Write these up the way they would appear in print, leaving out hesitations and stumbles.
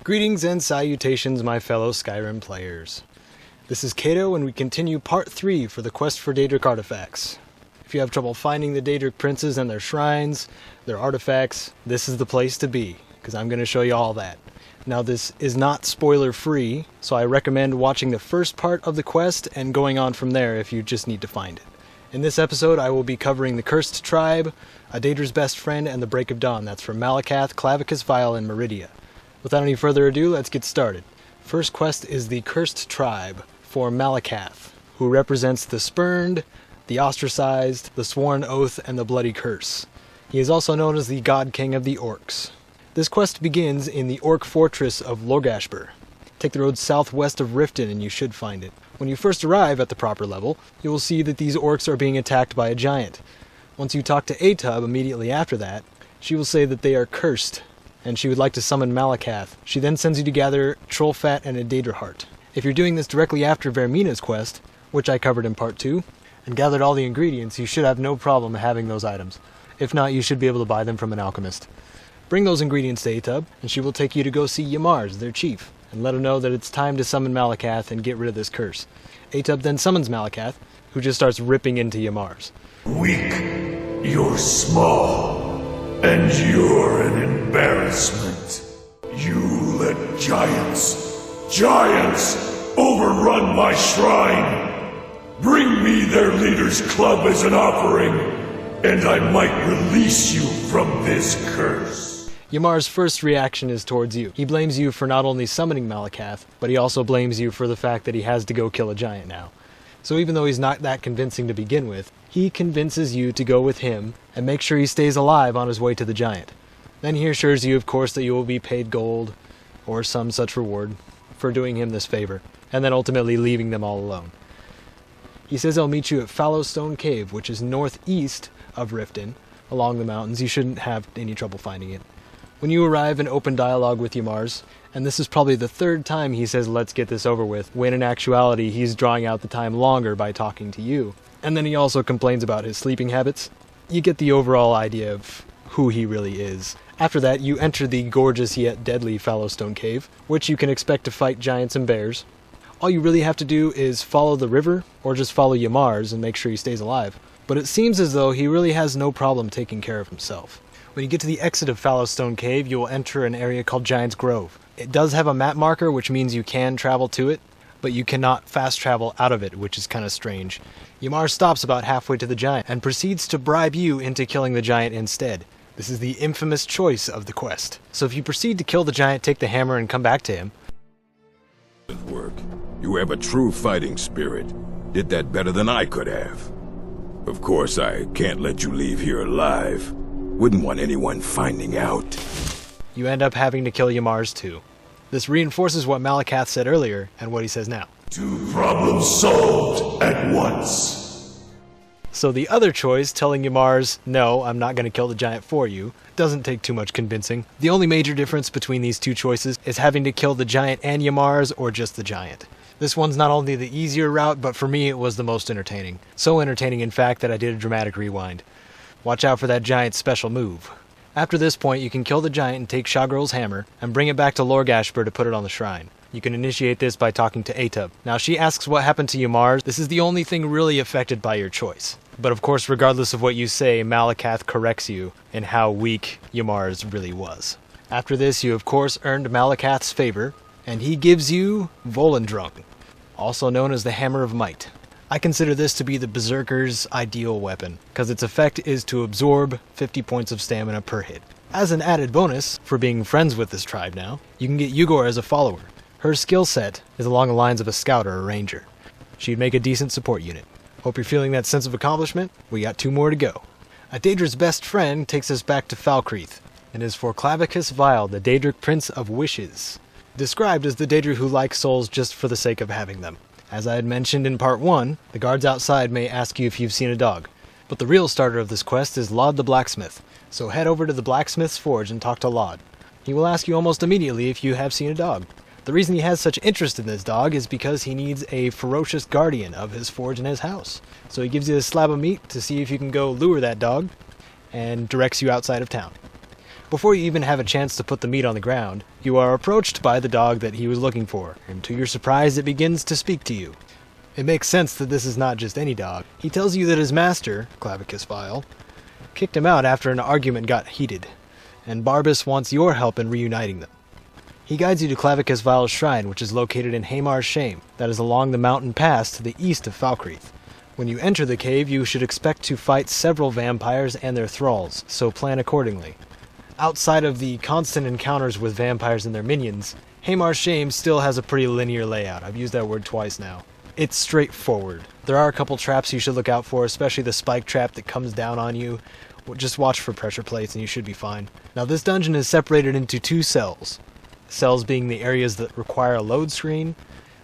Greetings and salutations, my fellow Skyrim players. This is Kato, and we continue Part 3 for the quest for Daedric artifacts. If you have trouble finding the Daedric princes and their shrines, their artifacts, this is the place to be, because I'm going to show you all that. Now, this is not spoiler-free, so I recommend watching the first part of the quest and going on from there if you just need to find it. In this episode, I will be covering the Cursed Tribe, a Daedra's Best Friend, and the Break of Dawn. That's from Malakath, Clavicus, Vial, and Meridia. Without any further ado, let's get started. First quest is the Cursed Tribe for Malakath, who represents the spurned, the ostracized, the sworn oath, and the bloody curse. He is also known as the God King of the Orcs. This quest begins in the Orc fortress of Lorgashbur. Take the road southwest of Riften and you should find it. When you first arrive at the proper level, you will see that these orcs are being attacked by a giant. Once you talk to Atub immediately after that, she will say that they are cursed, and she would like to summon Malakath. She then sends you to gather troll fat and a Daedra heart. If you're doing this directly after Vermina's quest, which I covered in part 2, and gathered all the ingredients, you should have no problem having those items. If not, you should be able to buy them from an alchemist. Bring those ingredients to Atub, and she will take you to go see Yamars, their chief, and let him know that it's time to summon Malakath and get rid of this curse. Atub then summons Malakath, who just starts ripping into Yamars. Weak, you're small, and you're an embarrassment. You let giants overrun my shrine. Bring me their leader's club as an offering, and I might release you from this curse. Yamar's first reaction is towards you. He blames you for not only summoning Malakath, but he also blames you for the fact that he has to go kill a giant now. So even though he's not that convincing to begin with, he convinces you to go with him and make sure he stays alive on his way to the giant. Then he assures you, of course, that you will be paid gold, or some such reward, for doing him this favor, and then ultimately leaving them all alone. He says he'll meet you at Fallowstone Cave, which is northeast of Riften, along the mountains. You shouldn't have any trouble finding it. When you arrive in open dialogue with Yamars, and this is probably the third time he says let's get this over with, when in actuality he's drawing out the time longer by talking to you. And then he also complains about his sleeping habits. You get the overall idea of who he really is. After that, you enter the gorgeous yet deadly Fallowstone Cave, which you can expect to fight giants and bears. All you really have to do is follow the river, or just follow Yamars and make sure he stays alive. But it seems as though he really has no problem taking care of himself. When you get to the exit of Fallowstone Cave, you will enter an area called Giant's Grove. It does have a map marker, which means you can travel to it, but you cannot fast travel out of it, which is kind of strange. Yamar stops about halfway to the giant, and proceeds to bribe you into killing the giant instead. This is the infamous choice of the quest. So if you proceed to kill the giant, take the hammer, and come back to him... Work. You have a true fighting spirit. Did that better than I could have. Of course, I can't let you leave here alive. Wouldn't want anyone finding out. You end up having to kill Yamars too. This reinforces what Malakath said earlier, and what he says now. 2 problems solved at once. So the other choice, telling Yamars, no, I'm not going to kill the giant for you, doesn't take too much convincing. The only major difference between these two choices is having to kill the giant and Yamars, or just the giant. This one's not only the easier route, but for me it was the most entertaining. So entertaining, in fact, that I did a dramatic rewind. Watch out for that giant's special move. After this point, you can kill the giant and take Shagirl's hammer, and bring it back to Lorgashbur to put it on the shrine. You can initiate this by talking to Atub. Now, she asks what happened to Yamars. This is the only thing really affected by your choice. But of course, regardless of what you say, Malakath corrects you in how weak Yamars really was. After this, you of course earned Malakath's favor, and he gives you Volendrung, also known as the Hammer of Might. I consider this to be the Berserker's ideal weapon, because its effect is to absorb 50 points of stamina per hit. As an added bonus, for being friends with this tribe now, you can get Yugor as a follower. Her skill set is along the lines of a scout or a ranger. She'd make a decent support unit. Hope you're feeling that sense of accomplishment. We got 2 more to go. A Daedra's Best Friend takes us back to Falkreath, and is for Clavicus Vial, the Daedric Prince of Wishes. Described as the Daedra who likes souls just for the sake of having them. As I had mentioned in part 1, the guards outside may ask you if you've seen a dog. But the real starter of this quest is Lod the Blacksmith, so head over to the Blacksmith's Forge and talk to Lod. He will ask you almost immediately if you have seen a dog. The reason he has such interest in this dog is because he needs a ferocious guardian of his forge and his house. So he gives you a slab of meat to see if you can go lure that dog, and directs you outside of town. Before you even have a chance to put the meat on the ground, you are approached by the dog that he was looking for, and to your surprise it begins to speak to you. It makes sense that this is not just any dog. He tells you that his master, Clavicus Vile, kicked him out after an argument got heated, and Barbas wants your help in reuniting them. He guides you to Clavicus Vile's shrine, which is located in Hamar's Shame, that is along the mountain pass to the east of Falkreath. When you enter the cave, you should expect to fight several vampires and their thralls, so plan accordingly. Outside of the constant encounters with vampires and their minions, Hamar's Shame still has a pretty linear layout. I've used that word twice now. It's straightforward. There are a couple traps you should look out for, especially the spike trap that comes down on you. Just watch for pressure plates and you should be fine. Now this dungeon is separated into 2 cells. Cells being the areas that require a load screen,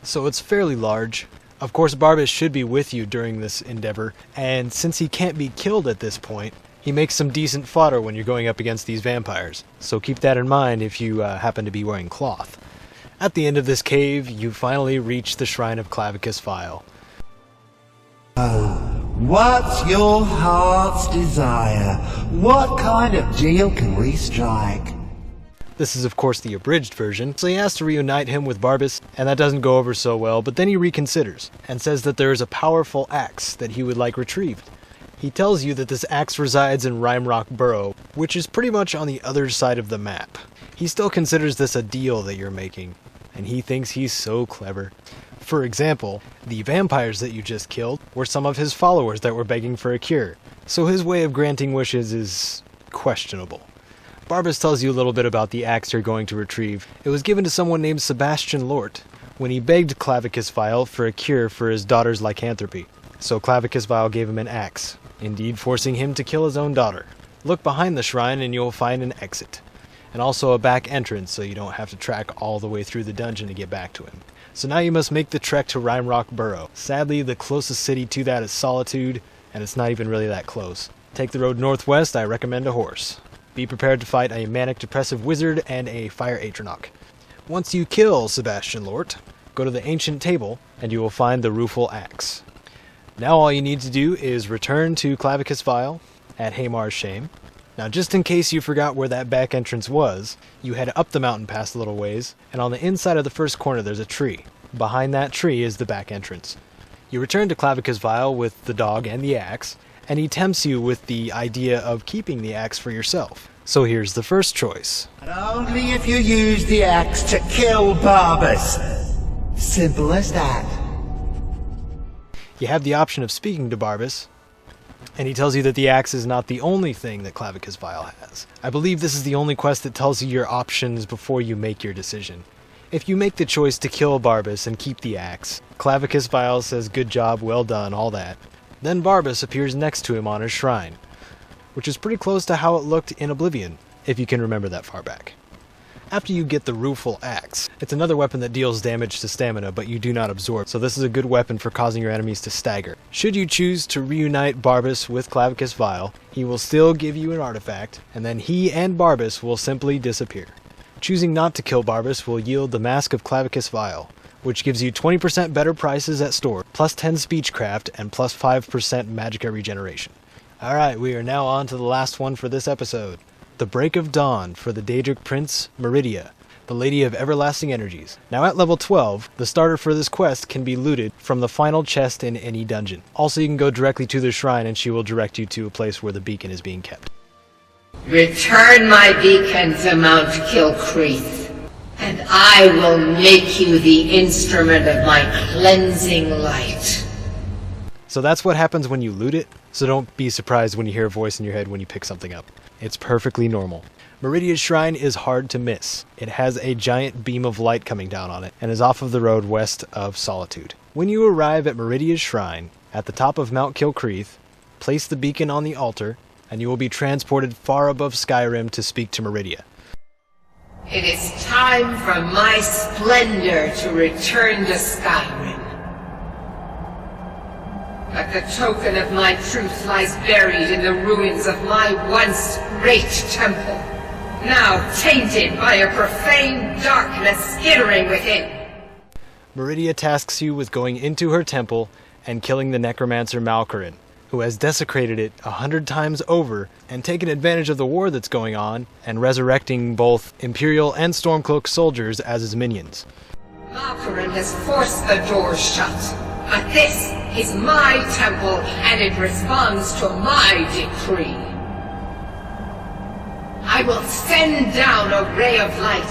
so it's fairly large. Of course Barbas should be with you during this endeavor, and since he can't be killed at this point, he makes some decent fodder when you're going up against these vampires. So keep that in mind if you happen to be wearing cloth. At the end of this cave, you finally reach the shrine of Clavicus Vile. Oh, what's your heart's desire? What kind of deal can we strike? This is of course the abridged version, so he has to reunite him with Barbas, and that doesn't go over so well, but then he reconsiders, and says that there is a powerful axe that he would like retrieved. He tells you that this axe resides in Rimerock Burrow, which is pretty much on the other side of the map. He still considers this a deal that you're making, and he thinks he's so clever. For example, the vampires that you just killed were some of his followers that were begging for a cure, so his way of granting wishes is questionable. Barbas tells you a little bit about the axe you're going to retrieve. It was given to someone named Sebastian Lort when he begged Clavicus Vile for a cure for his daughter's lycanthropy. So Clavicus Vile gave him an axe, indeed forcing him to kill his own daughter. Look behind the shrine and you'll find an exit, and also a back entrance so you don't have to track all the way through the dungeon to get back to him. So now you must make the trek to Rimerock Burrow. Sadly, the closest city to that is Solitude, and it's not even really that close. Take the road northwest. I recommend a horse. Be prepared to fight a manic depressive wizard and a fire atronach. Once you kill Sebastian Lort, go to the ancient table and you will find the Rueful axe. Now all you need to do is return to Clavicus Vile at Hamar's Shame. Now just in case you forgot where that back entrance was, you head up the mountain pass a little ways, and on the inside of the first corner there's a tree. Behind that tree is the back entrance. You return to Clavicus Vile with the dog and the axe, and he tempts you with the idea of keeping the axe for yourself. So here's the first choice. And only if you use the axe to kill Barbas. Simple as that. You have the option of speaking to Barbas, and he tells you that the axe is not the only thing that Clavicus Vile has. I believe this is the only quest that tells you your options before you make your decision. If you make the choice to kill Barbas and keep the axe, Clavicus Vile says good job, well done, all that. Then Barbas appears next to him on his shrine, which is pretty close to how it looked in Oblivion, if you can remember that far back. After you get the Rueful axe, it's another weapon that deals damage to stamina, but you do not absorb, so this is a good weapon for causing your enemies to stagger. Should you choose to reunite Barbas with Clavicus Vile, he will still give you an artifact, and then he and Barbas will simply disappear. Choosing not to kill Barbas will yield the Masque of Clavicus Vile, which gives you 20% better prices at store, plus 10 speechcraft, and plus 5% magicka regeneration. Alright, we are now on to the last one for this episode. The Break of Dawn for the Daedric Prince, Meridia, the Lady of Everlasting Energies. Now at level 12, the starter for this quest can be looted from the final chest in any dungeon. Also you can go directly to the shrine and she will direct you to a place where the beacon is being kept. Return my beacon to Mount Kilcreath, and I will make you the instrument of my cleansing light. So that's what happens when you loot it, so don't be surprised when you hear a voice in your head when you pick something up. It's perfectly normal. Meridia's shrine is hard to miss. It has a giant beam of light coming down on it, and is off of the road west of Solitude. When you arrive at Meridia's shrine, at the top of Mount Kilcreath, place the beacon on the altar, and you will be transported far above Skyrim to speak to Meridia. It is time for my splendor to return to Skyrim. But the token of my truth lies buried in the ruins of my once great temple, now tainted by a profane darkness skittering within. Meridia tasks you with going into her temple and killing the necromancer Malkarin, who has desecrated it 100 times over and taken advantage of the war that's going on and resurrecting both Imperial and Stormcloak soldiers as his minions. Malkaran has forced the doors shut, but this is my temple and it responds to my decree. I will send down a ray of light.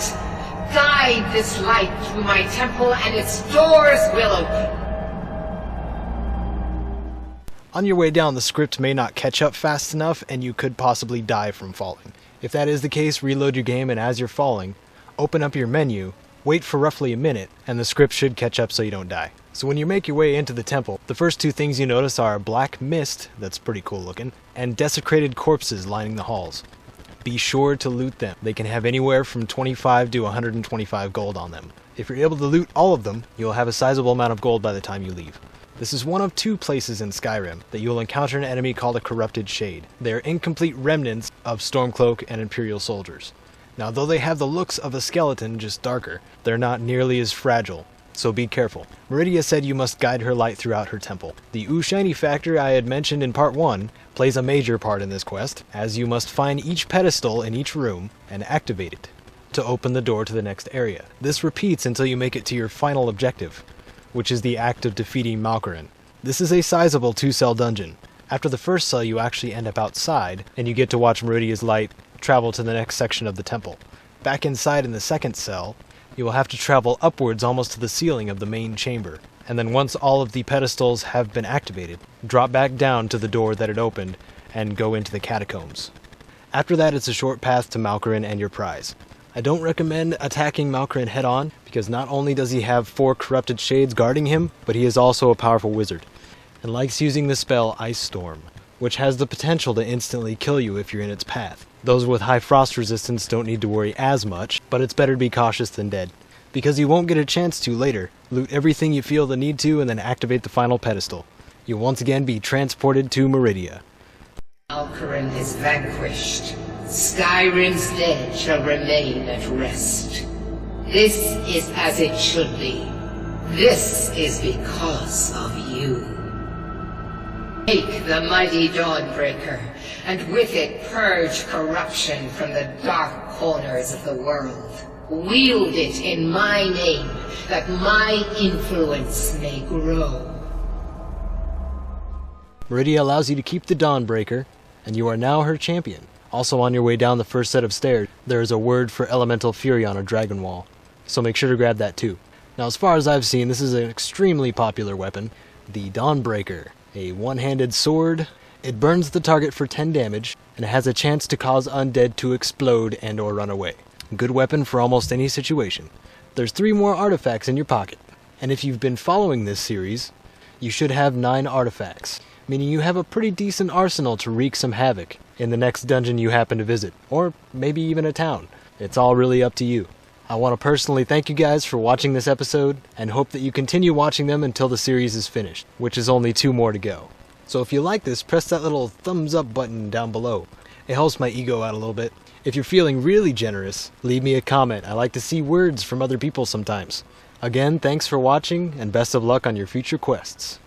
Guide this light through my temple and its doors will open. On your way down, the script may not catch up fast enough and you could possibly die from falling. If that is the case, reload your game and as you're falling, open up your menu, wait for roughly a minute, and the script should catch up so you don't die. So when you make your way into the temple, the first two things you notice are black mist, that's pretty cool looking, and desecrated corpses lining the halls. Be sure to loot them. They can have anywhere from 25 to 125 gold on them. If you're able to loot all of them, you'll have a sizable amount of gold by the time you leave. This is one of two places in Skyrim that you'll encounter an enemy called a Corrupted Shade. They are incomplete remnants of Stormcloak and Imperial soldiers. Now, though they have the looks of a skeleton, just darker, they're not nearly as fragile, so be careful. Meridia said you must guide her light throughout her temple. The Ooh Shiny factor I had mentioned in part 1 plays a major part in this quest, as you must find each pedestal in each room and activate it to open the door to the next area. This repeats until you make it to your final objective, which is the act of defeating Malkaran. This is a sizable 2-cell dungeon. After the first cell you actually end up outside, and you get to watch Meridia's light travel to the next section of the temple. Back inside in the second cell, you will have to travel upwards almost to the ceiling of the main chamber, and then once all of the pedestals have been activated, drop back down to the door that it opened and go into the catacombs. After that it's a short path to Malkaran and your prize. I don't recommend attacking Malkaran head-on, because not only does he have 4 corrupted shades guarding him, but he is also a powerful wizard, and likes using the spell Ice Storm, which has the potential to instantly kill you if you're in its path. Those with high frost resistance don't need to worry as much, but it's better to be cautious than dead. Because you won't get a chance to later, loot everything you feel the need to and then activate the final pedestal. You'll once again be transported to Meridia. Malkaran is vanquished. Skyrim's dead shall remain at rest. This is as it should be. This is because of you. Take the mighty Dawnbreaker, and with it purge corruption from the dark corners of the world. Wield it in my name, that my influence may grow. Meridia allows you to keep the Dawnbreaker, and you are now her champion. Also on your way down the first set of stairs, there is a word for Elemental Fury on a dragon wall, so make sure to grab that too. Now as far as I've seen, this is an extremely popular weapon, the Dawnbreaker. A one-handed sword. It burns the target for 10 damage, and it has a chance to cause undead to explode and or run away. Good weapon for almost any situation. There's 3 more artifacts in your pocket, and if you've been following this series, you should have 9 artifacts, meaning you have a pretty decent arsenal to wreak some havoc in the next dungeon you happen to visit, or maybe even a town. It's all really up to you. I want to personally thank you guys for watching this episode, and hope that you continue watching them until the series is finished, which is only 2 more to go. So if you like this, press that little thumbs up button down below. It helps my ego out a little bit. If you're feeling really generous, leave me a comment. I like to see words from other people sometimes. Again, thanks for watching, and best of luck on your future quests.